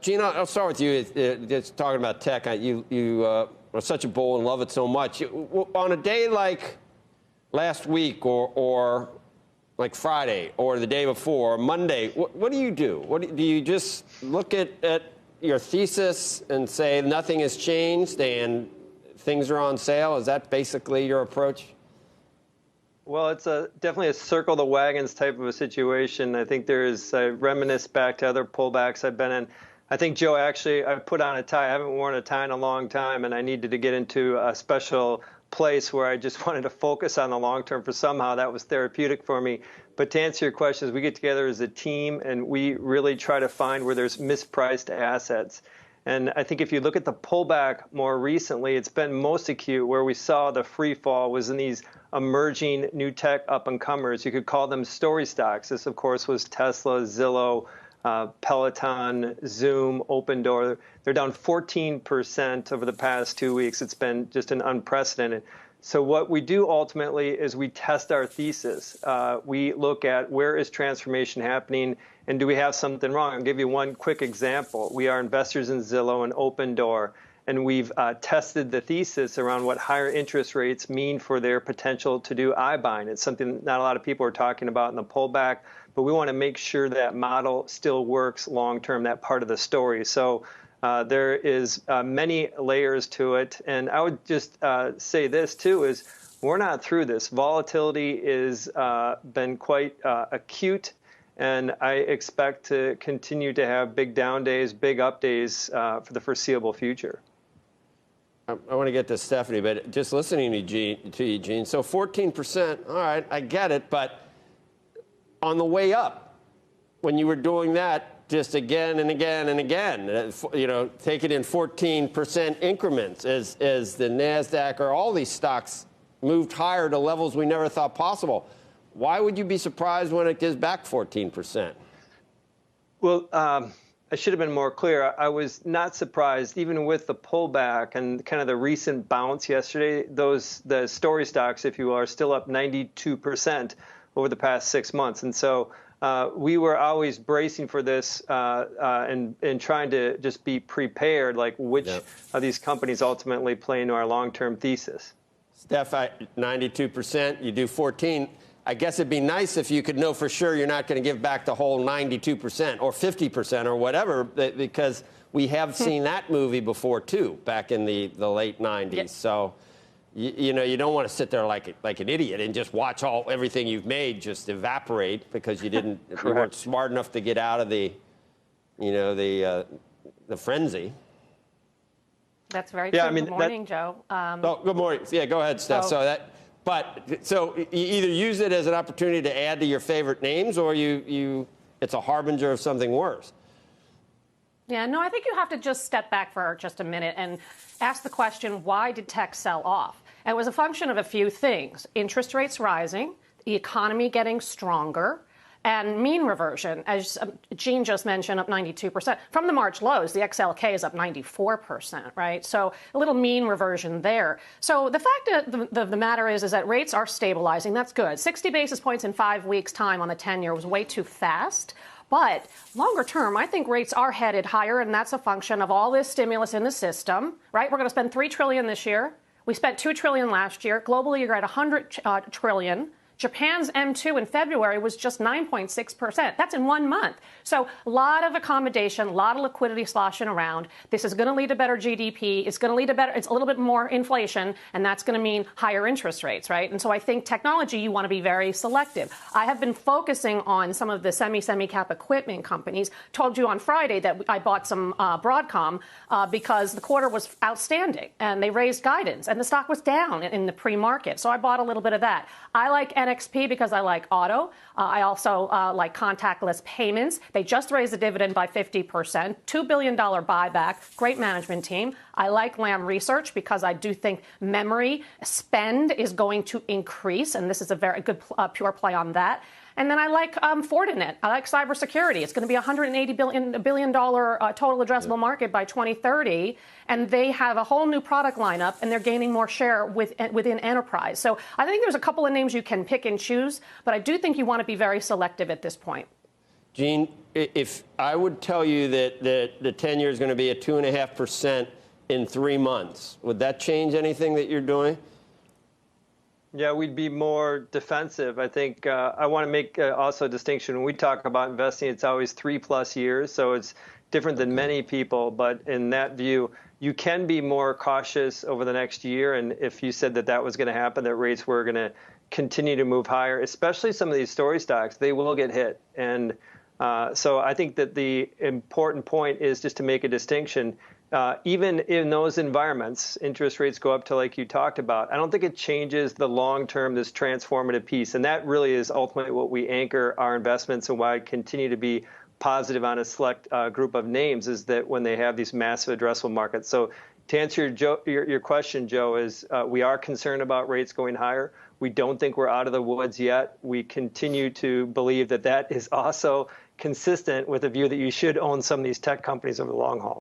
Gene, I'll start with you. Just talking about tech, you are such a bull and love it so much. On a day like last week or like Friday or the day before, or Monday, what do you do? Do you just look at your thesis and say nothing has changed and things are on sale? Is that basically your approach? Well, it's definitely a circle the wagons type of a situation. I think I reminisce back to other pullbacks I've been in. I think, Joe, actually, I put on a tie. I haven't worn a tie in a long time, and I needed to get into a special place where I just wanted to focus on the long term for somehow that was therapeutic for me. But to answer your questions, we get together as a team, and we really try to find where there's mispriced assets. And I think if you look at the pullback more recently, it's been most acute where we saw the free fall was in these emerging new tech up-and-comers. You could call them story stocks. This, of course, was Tesla, Zillow, Peloton, Zoom, Opendoor. They're down 14% over the past 2 weeks. It's been just an unprecedented. So what we do ultimately is we test our thesis. We look at where is transformation happening and do we have something wrong? I'll give you one quick example. We are investors in Zillow and Opendoor, and we've tested the thesis around what higher interest rates mean for their potential to do iBuying. It's something not a lot of people are talking about in the pullback, but we want to make sure that model still works long term, that part of the story. So there is many layers to it. And I would just say this, too, is we're not through this. Volatility has been quite acute, and I expect to continue to have big down days, big up days for the foreseeable future. I want to get to Stephanie, but just listening to you, Gene. So 14%, all right, I get it, but on the way up, when you were doing that just again and again and again, take it in 14% increments as the NASDAQ or all these stocks moved higher to levels we never thought possible. Why would you be surprised when it gives back 14%? Well, I should have been more clear. I was not surprised, even with the pullback and kind of the recent bounce yesterday. The story stocks, if you will, are still up 92% over the past 6 months. And so we were always bracing for this and trying to just be prepared, like which of these companies ultimately play into our long-term thesis. Steph, 92%, you do 14. I guess it'd be nice if you could know for sure you're not going to give back the whole 92% or 50% or whatever, because we have seen that movie before, too, back in the late 90s. Yes. So, you don't want to sit there like an idiot and just watch everything you've made just evaporate because you weren't smart enough to get out of the frenzy. That's very true. Good morning, Joe. Good morning. Yeah, go ahead, Steph. So you either use it as an opportunity to add to your favorite names, or it's a harbinger of something worse. Yeah, no, I think you have to just step back for just a minute and ask the question, why did tech sell off? And it was a function of a few things: interest rates rising, the economy getting stronger, and mean reversion, as Gene just mentioned, up 92%. From the March lows, the XLK is up 94%, right? So a little mean reversion there. So the fact of the matter is that rates are stabilizing. That's good. 60 basis points in 5 weeks' time on the 10-year was way too fast. But longer term, I think rates are headed higher, and that's a function of all this stimulus in the system, right? We're going to spend $3 trillion this year. We spent $2 trillion last year. Globally, you're at $100 trillion. Japan's M2 in February was just 9.6%. That's in 1 month. So a lot of accommodation, a lot of liquidity sloshing around. This is going to lead to better GDP. It's going to lead to it's a little bit more inflation, and that's going to mean higher interest rates, right? And so I think technology, you want to be very selective. I have been focusing on some of the semi-cap equipment companies. Told you on Friday that I bought some Broadcom because the quarter was outstanding, and they raised guidance, and the stock was down in the pre-market. So I bought a little bit of that. I like NXP because I like auto. I also like contactless payments. They just raised the dividend by 50%, $2 billion buyback, great management team. I like Lam Research because I do think memory spend is going to increase, and this is a very good pure play on that. And then I like Fortinet. I like cybersecurity. It's going to be a $180 billion total addressable market by 2030. And they have a whole new product lineup, and they're gaining more share within enterprise. So I think there's a couple of names you can pick and choose, but I do think you want to be very selective at this point. Gene, if I would tell you that the 10-year is going to be at 2.5% in 3 months, would that change anything that you're doing? Yeah, we'd be more defensive. I think I want to make also a distinction. When we talk about investing, it's always 3+ years, so it's different than many people. But in that view, you can be more cautious over the next year. And if you said that that was going to happen, that rates were going to continue to move higher, especially some of these story stocks, they will get hit. And so I think that the important point is just to make a distinction. Even in those environments, interest rates go up to like you talked about. I don't think it changes the long-term, this transformative piece. And that really is ultimately what we anchor our investments and why I continue to be positive on a select group of names is that when they have these massive addressable markets. So to answer your question, Joe, is we are concerned about rates going higher. We don't think we're out of the woods yet. We continue to believe that that is also consistent with the view that you should own some of these tech companies over the long haul.